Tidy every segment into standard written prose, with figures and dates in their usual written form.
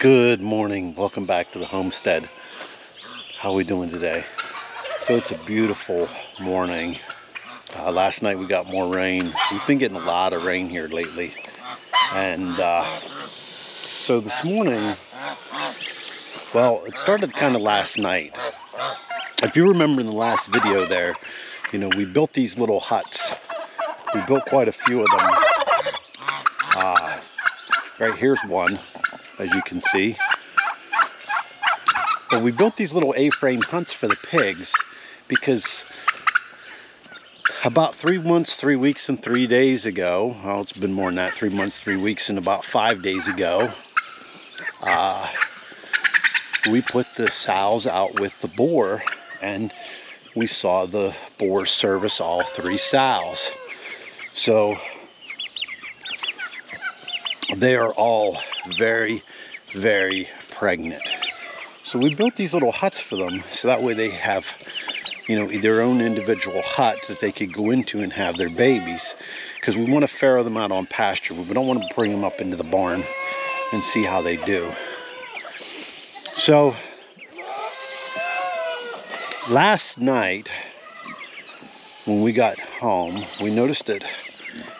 Good morning, welcome back to the homestead. How are we doing today? So it's a beautiful morning. Last night we got more rain. We've been getting a lot of rain here lately. And so this morning, well, it started kind of last night. If you remember in the last video there, you know, we built these little huts. We built quite a few of them. Right here's one, as you can see. But we built these little A-frame huts for the pigs because about 3 months, 3 weeks, and 3 days ago, well, it's been more than that, 3 months, 3 weeks, and about 5 days ago, we put the sows out with the boar, and we saw the boar service all 3 sows. So they are all very, very pregnant. So we built these little huts for them, so that way they have, you know, their own individual hut that they could go into and have their babies. Because we want to farrow them out on pasture. We don't want to bring them up into the barn and see how they do. So last night, when we got home, we noticed that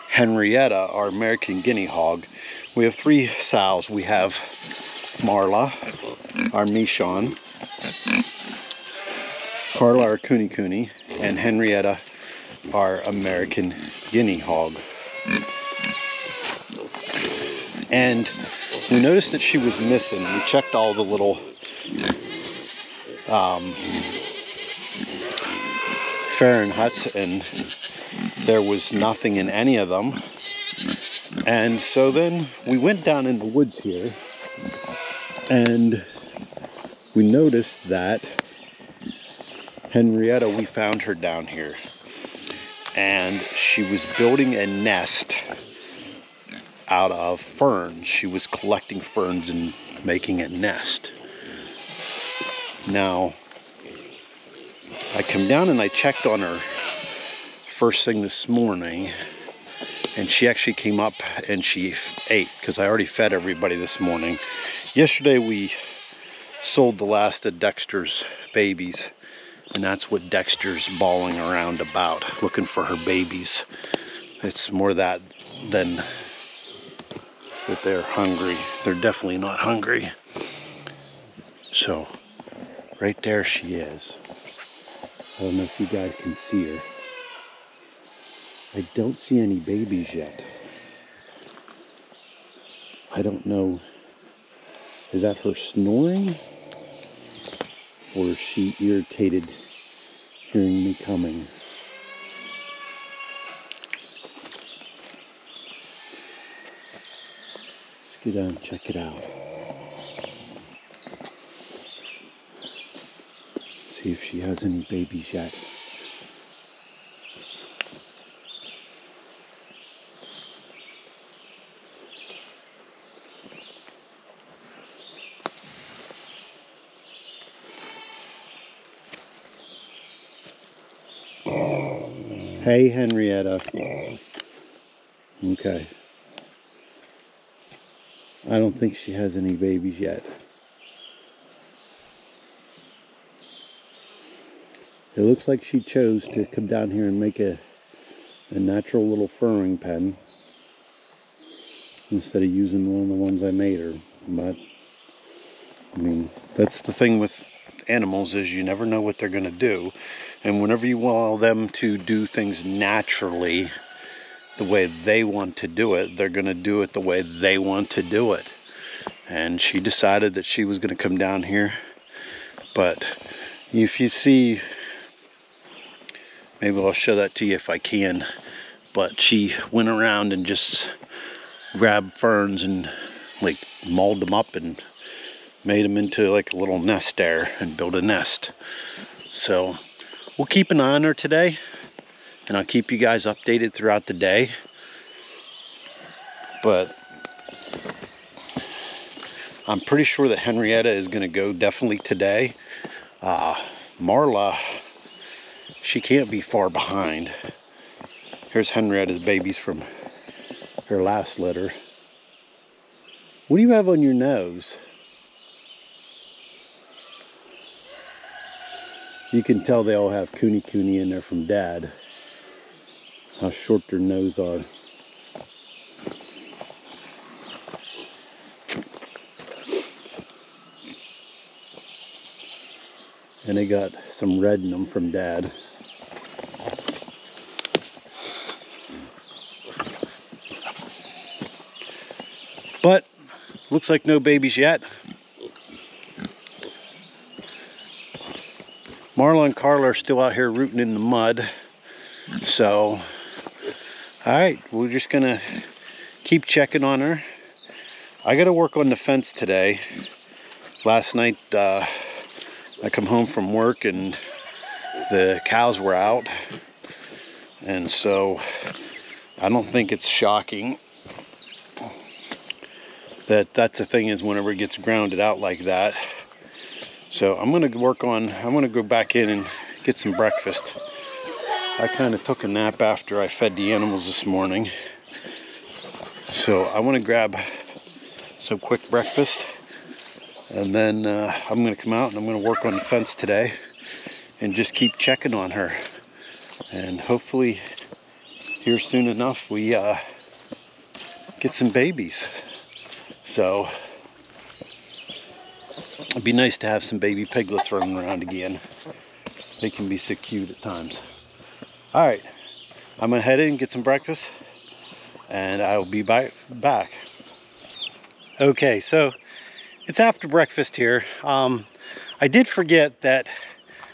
Henrietta, our American Guinea Hog, we have 3 sows. We have Marla, our Michon, Carla, our Kuni, and Henrietta, our American Guinea Hog. And we noticed that she was missing. We checked all the little farrowing huts, and there was nothing in any of them. And so then we went down in the woods here, and we noticed that Henrietta, we found her down here, and she was building a nest out of ferns. She was collecting ferns and making a nest. Now, I come down and I checked on her first thing this morning, and she actually came up and she ate, because I already fed everybody this morning. Yesterday we sold the last of Dexter's babies, and that's what Dexter's bawling around about, looking for her babies. It's more that than that they're hungry. They're definitely not hungry. So right there she is. I don't know if you guys can see her. I don't see any babies yet. I don't know, is that her snoring? Or is she irritated hearing me coming? Let's get down and check it out. See if she has any babies yet. Hey, Henrietta. Okay. I don't think she has any babies yet. It looks like she chose to come down here and make a natural little farrowing pen instead of using one of the ones I made her. But, I mean, that's the thing with animals, is you never know what they're going to do. And whenever you allow them to do things naturally the way they want to do it, they're going to do it the way they want to do it. And she decided that she was going to come down here. But if you see, maybe I'll show that to you if I can, but she went around and just grabbed ferns and like mauled them up and made them into like a little nest there and built a nest. So we'll keep an eye on her today, and I'll keep you guys updated throughout the day. But I'm pretty sure that Henrietta is going to go definitely today. Marla, she can't be far behind. Here's Henrietta's babies from her last litter. What do you have on your nose? You can tell they all have Cooney in there from Dad. How short their nose are. And they got some red in them from Dad. But looks like no babies yet. Marla and Carla are still out here rooting in the mud. So, alright, we're just gonna keep checking on her. I gotta work on the fence today. Last night, I come home from work and the cows were out. And so, I don't think it's shocking that's the thing is whenever it gets grounded out like that. So I'm gonna go back in and get some breakfast. I kind of took a nap after I fed the animals this morning. So I want to grab some quick breakfast. And then I'm gonna come out and I'm gonna work on the fence today and just keep checking on her. And hopefully here soon enough we get some babies. So it'd be nice to have some baby piglets running around again. They can be so cute at times. All right, I'm gonna head in and get some breakfast and I'll be back. Okay, so it's after breakfast here. I did forget that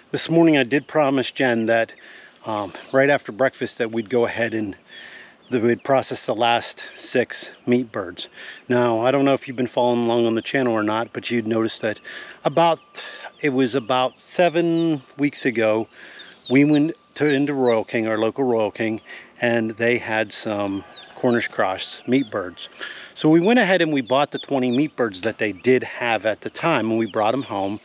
this morning I did promise Jen that right after breakfast that we'd go ahead and we'd process the last 6 meat birds. Now, I don't know if you've been following along on the channel or not, but you'd noticed that it was about 7 weeks ago, we went into Royal King, our local Royal King, and they had some Cornish cross meat birds. So we went ahead and we bought the 20 meat birds that they did have at the time, and we brought them home.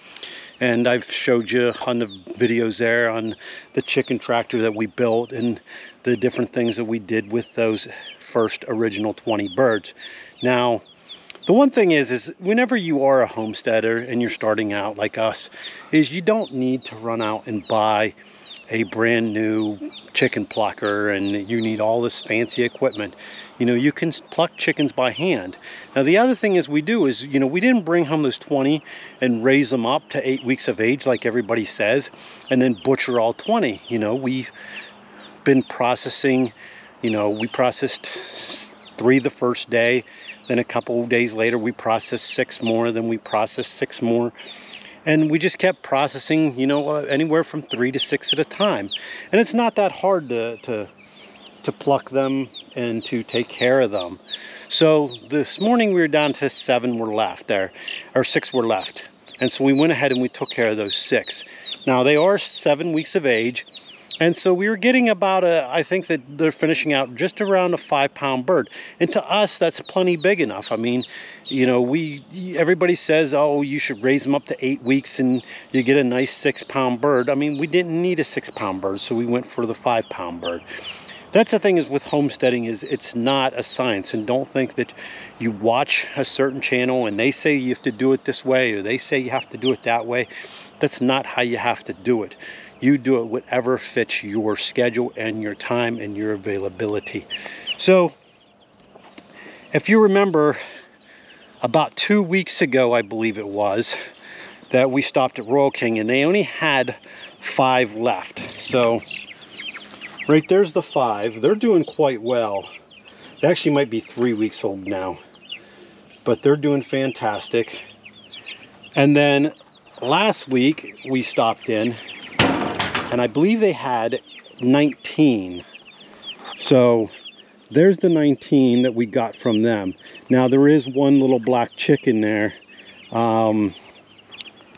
And I've showed you on the videos there on the chicken tractor that we built and the different things that we did with those first original 20 birds. Now, the one thing is whenever you are a homesteader and you're starting out like us, is you don't need to run out and buy a brand new chicken plucker and you need all this fancy equipment. You know, you can pluck chickens by hand. Now the other thing is we didn't bring home those 20 and raise them up to 8 weeks of age like everybody says and then butcher all 20. You know, we've been processing, we processed 3 the first day, then a couple of days later we processed 6 more, then we processed 6 more. And we just kept processing, anywhere from 3 to 6 at a time. And it's not that hard to pluck them and to take care of them. So this morning we were down to 7 were left there, or 6 were left. And so we went ahead and we took care of those 6. Now they are 7 weeks of age. And so we were getting about I think that they're finishing out just around a 5-pound bird. And to us, that's plenty big enough. I mean, everybody says, oh, you should raise them up to 8 weeks and you get a nice 6-pound bird. I mean, we didn't need a 6-pound bird, so we went for the 5-pound bird. That's the thing is with homesteading is it's not a science, and don't think that you watch a certain channel and they say you have to do it this way or they say you have to do it that way. That's not how you have to do it. You do it whatever fits your schedule and your time and your availability. So if you remember about 2 weeks ago, I believe it was, that we stopped at Royal King and they only had 5 left. So right there's the 5. They're doing quite well. They actually might be 3 weeks old now, but they're doing fantastic. And then last week we stopped in and I believe they had 19. So there's the 19 that we got from them. Now there is one little black chicken there.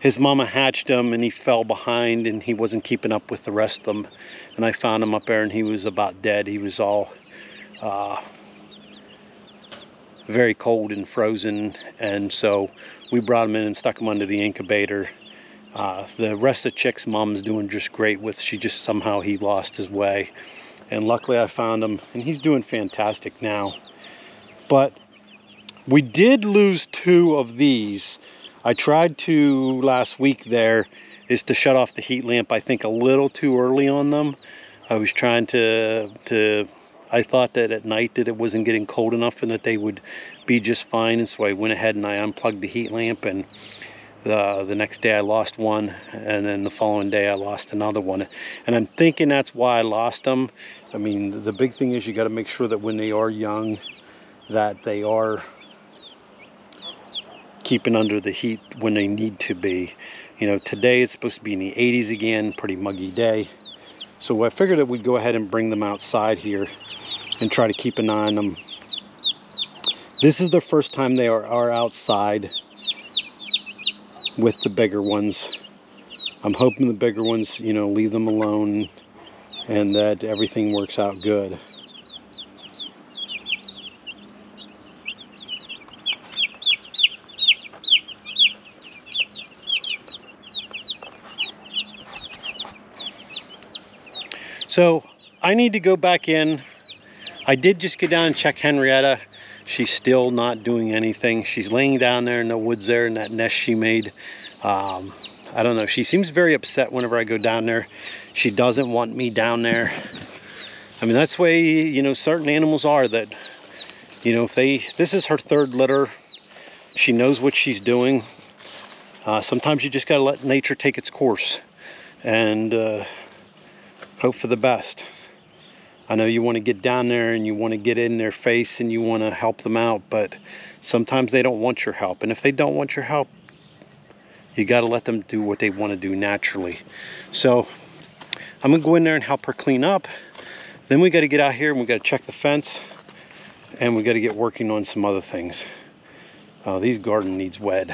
His mama hatched him and he fell behind and he wasn't keeping up with the rest of them. And I found him up there and he was about dead. He was all very cold and frozen. And so we brought him in and stuck him under the incubator. The rest of the chicks' mom's doing just great with. Somehow he lost his way. And luckily I found him and he's doing fantastic now. But we did lose 2 of these. I tried to last week there is to shut off the heat lamp, I think a little too early on them. I was trying to I thought that at night that it wasn't getting cold enough and that they would be just fine, and so I went ahead and I unplugged the heat lamp, and the next day I lost one, and then the following day I lost another one, and I'm thinking that's why I lost them. I mean, the big thing is you got to make sure that when they are young that they are keeping under the heat when they need to be. You know, today it's supposed to be in the 80s again, pretty muggy day. So I figured that we'd go ahead and bring them outside here and try to keep an eye on them. This is the first time they are outside with the bigger ones. I'm hoping the bigger ones, you know, leave them alone and that everything works out good. So I need to go back in. I did just get down and check Henrietta. She's still not doing anything. She's laying down there in the woods there in that nest she made. I don't know. She seems very upset whenever I go down there. She doesn't want me down there. I mean, that's the way, you know, certain animals are, that, you know, if this is her third litter. She knows what she's doing. Sometimes you just got to let nature take its course and hope for the best. I know you want to get down there and you want to get in their face and you want to help them out, but sometimes they don't want your help. And if they don't want your help, you got to let them do what they want to do naturally. So I'm going to go in there and help her clean up. Then we got to get out here and we got to check the fence, and we got to get working on some other things. These garden needs wet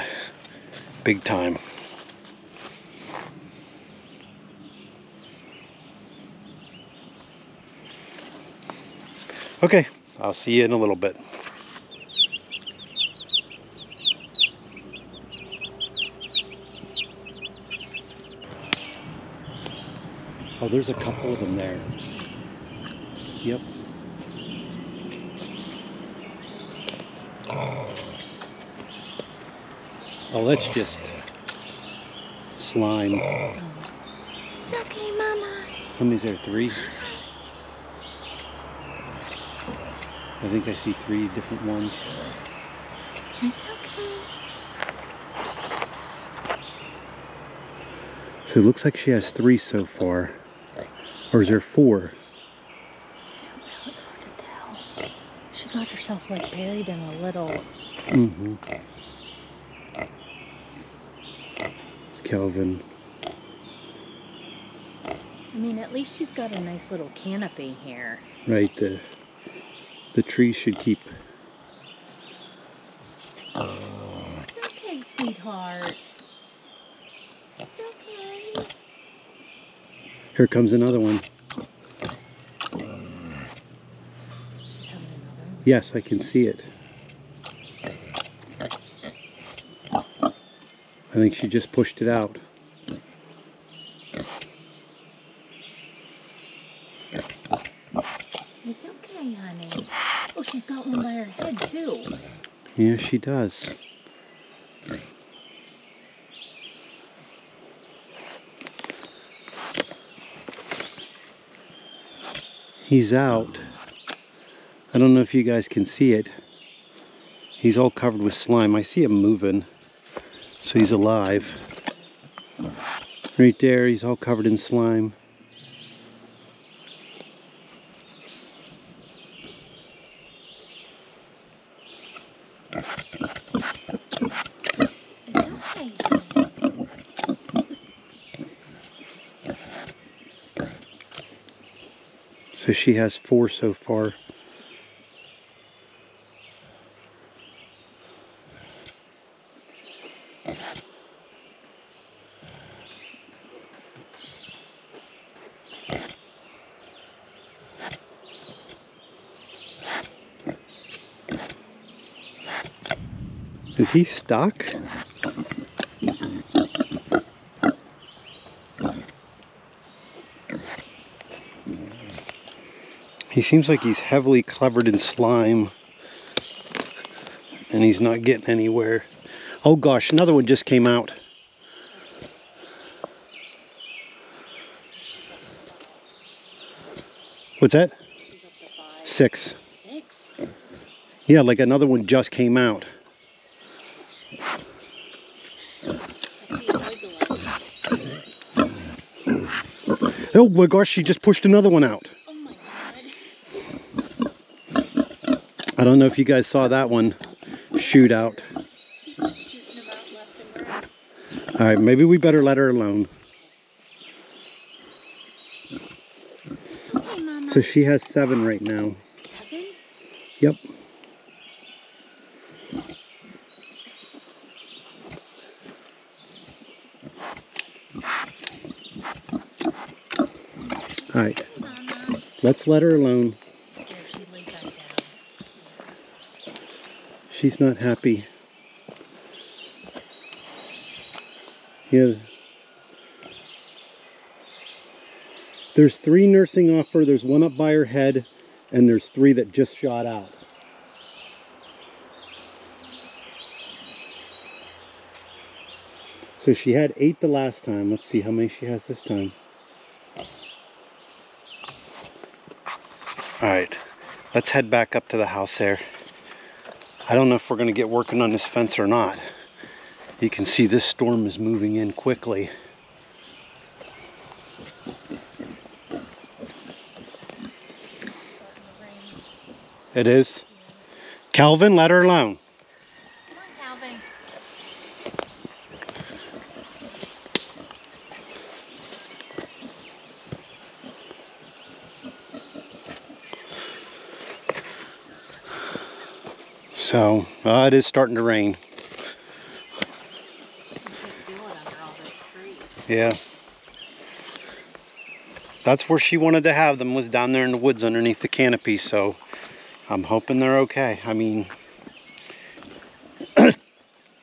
big time. Okay, I'll see you in a little bit. Oh, there's a couple of them there. Yep. Oh, that's just slime. It's okay, Mama. How many is there? 3? I think I see 3 different ones. It's okay. So it looks like she has 3 so far. Or is there 4? I don't know, it's hard to tell. She got herself like buried in a little... Mm-hmm. It's Kelvin. I mean, at least she's got a nice little canopy here. Right, the trees should keep... It's okay, sweetheart. It's okay. Here comes another one. She's having another one? Yes, I can see it. I think she just pushed it out. It's okay, honey. Oh, she's got one by her head, too. Yeah, she does. He's out. I don't know if you guys can see it. He's all covered with slime. I see him moving, so he's alive. Right there, he's all covered in slime. It's okay, honey. So she has 4 so far. Is he stuck? He seems like he's heavily covered in slime and he's not getting anywhere. Oh gosh, another one just came out. What's that? She's up to 5. 6. 6? Yeah, like another one just came out. I see a wiggle. Oh my gosh, she just pushed another one out. Oh my god. I don't know if you guys saw that one shoot out. She's just shooting about left and right. All right, maybe we better let her alone. It's okay, Mama. So she has 7 right now. 7? Yep. All right, Mama. let's let her alone. There, she laid back down. She's not happy. Yeah. There's 3 nursing off her. There's 1 up by her head, and there's 3 that just shot out. So she had 8 the last time. Let's see how many she has this time. All right, let's head back up to the house there. I don't know if we're going to get working on this fence or not. You can see this storm is moving in quickly. It is. Calvin, let her alone. Come on, Calvin. So, it is starting to rain. Yeah. That's where she wanted to have them, was down there in the woods underneath the canopy, so I'm hoping they're okay. I mean,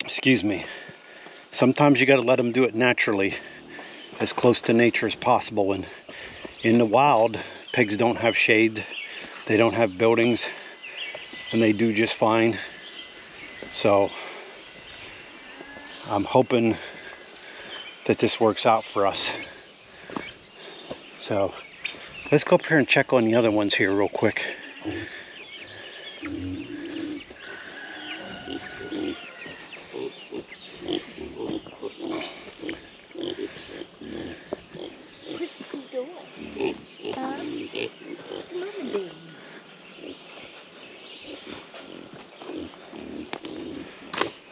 excuse me. Sometimes you got to let them do it naturally, as close to nature as possible. And in the wild, pigs don't have shade, they don't have buildings, and they do just fine. So I'm hoping that this works out for us. So let's go up here and check on the other ones here real quick.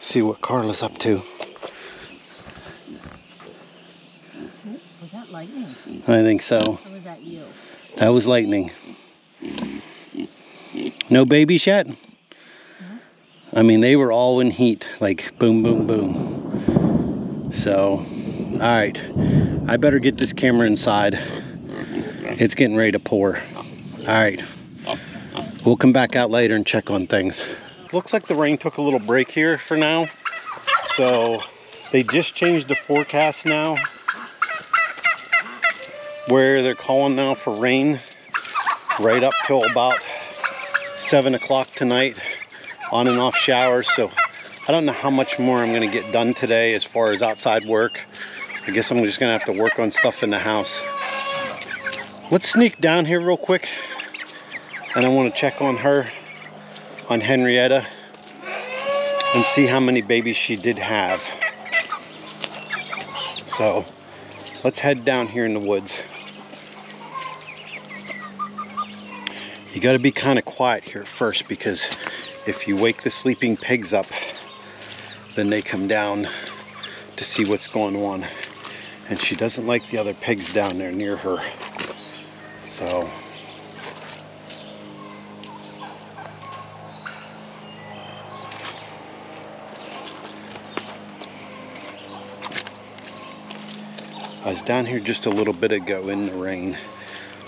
See what Carla's up to. Was that lightning? I think so. Or was that you? That was lightning. No babies yet? No? I mean, they were all in heat, like boom, boom, boom. So, all right. I better get this camera inside. It's getting ready to pour. All right. We'll come back out later and check on things. Looks like the rain took a little break here for now. So they just changed the forecast now, where they're calling now for rain right up till about 7 o'clock tonight, on and off showers. So I don't know how much more I'm going to get done today as far as outside work. I guess I'm just going to have to work on stuff in the house. Let's sneak down here real quick, and I want to check on her, on Henrietta, and see how many babies she did have. So let's head down here in the woods. You got to be kind of quiet here at first, because if you wake the sleeping pigs up, then they come down to see what's going on. And she doesn't like the other pigs down there near her. So I was down here just a little bit ago in the rain.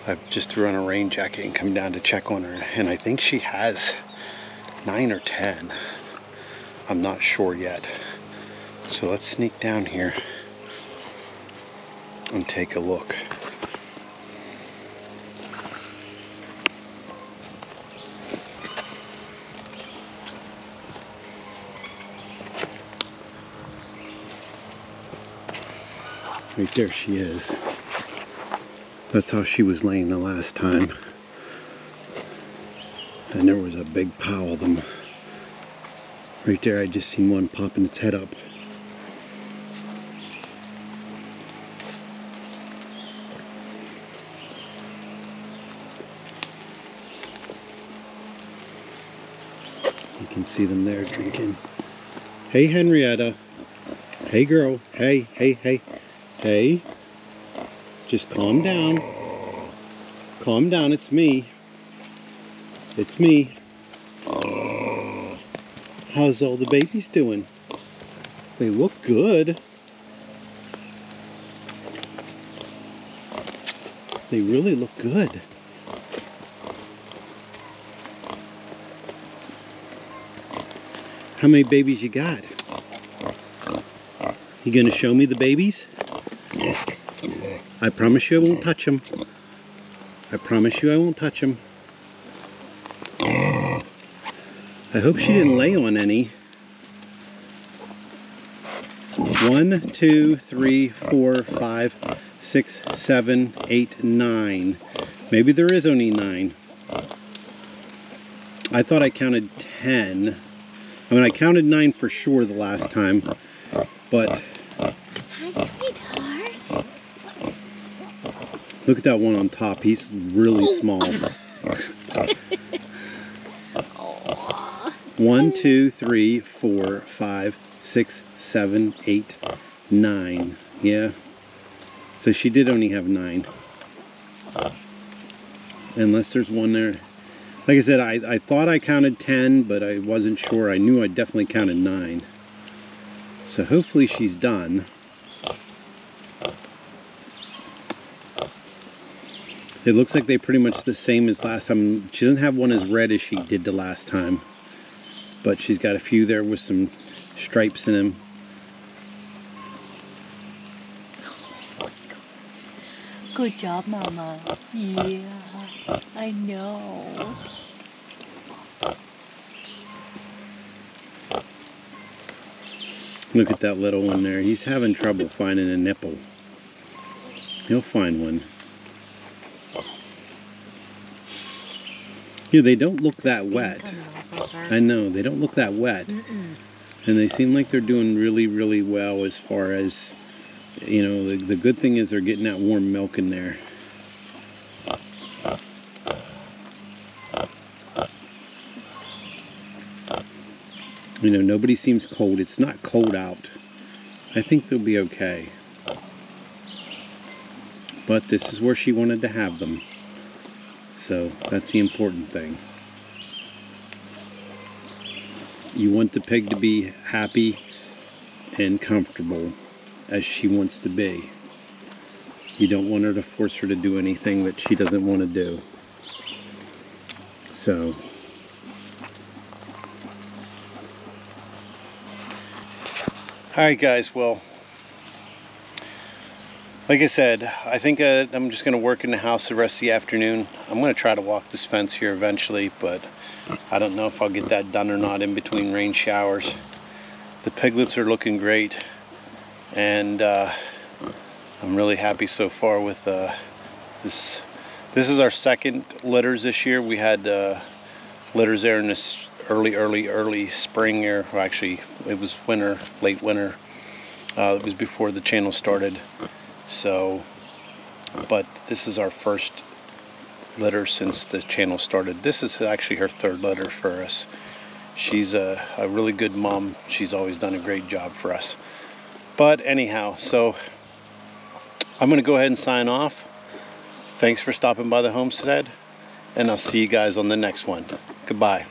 I just threw on a rain jacket and come down to check on her, and I think she has 9 or 10. I'm not sure yet. So let's sneak down here and take a look. Right there she is. That's how she was laying the last time. And there was a big pile of them. Right there, I just seen one popping its head up. You can see them there drinking. Hey, Henrietta. Hey, girl. Hey, hey, hey. Hey. Just calm down. Calm down, it's me. It's me. How's all the babies doing? They look good. They really look good. How many babies you got? You gonna show me the babies? I promise you I won't touch them. I promise you I won't touch them. I hope she didn't lay on any. 1, 2, 3, 4, 5, 6, 7, 8, 9. Maybe there is only 9. I thought I counted 10. I mean, I counted 9 for sure the last time, but... Hi, sweetheart. Look at that one on top. He's really small. 1, 2, 3, 4, 5, 6, 7, 8, 9. Yeah. So she did only have 9. Unless there's one there. Like I said, I thought I counted 10, but I wasn't sure. I knew I definitely counted 9. So hopefully she's done. It looks like they're pretty much the same as last time. She doesn't have one as red as she did the last time. But she's got a few there with some stripes in them. Good job, Mama. Yeah, I know. Look at that little one there. He's having trouble finding a nipple. He'll find one. Yeah, they don't look that wet. I know, they don't look that wet. And they seem like they're doing really, really well as far as, you know, the good thing is they're getting that warm milk in there. You know, nobody seems cold. It's not cold out. I think they'll be okay. But this is where she wanted to have them. So that's the important thing. You want the pig to be happy and comfortable as she wants to be. You don't want her to force her to do anything that she doesn't want to do. So alright guys, well, like I said, I think I'm just going to work in the house the rest of the afternoon. I'm going to try to walk this fence here eventually, but I don't know if I'll get that done or not in between rain showers. The piglets are looking great, and I'm really happy so far with this. This is our second litters this year. We had litters there in this early spring here. Well, actually, it was winter, late winter. It was before the channel started. So, but this is our first litter since the channel started. This is actually her third litter for us. She's a really good mom. She's always done a great job for us. But anyhow, so I'm going to go ahead and sign off. Thanks for stopping by the homestead, and I'll see you guys on the next one. Goodbye.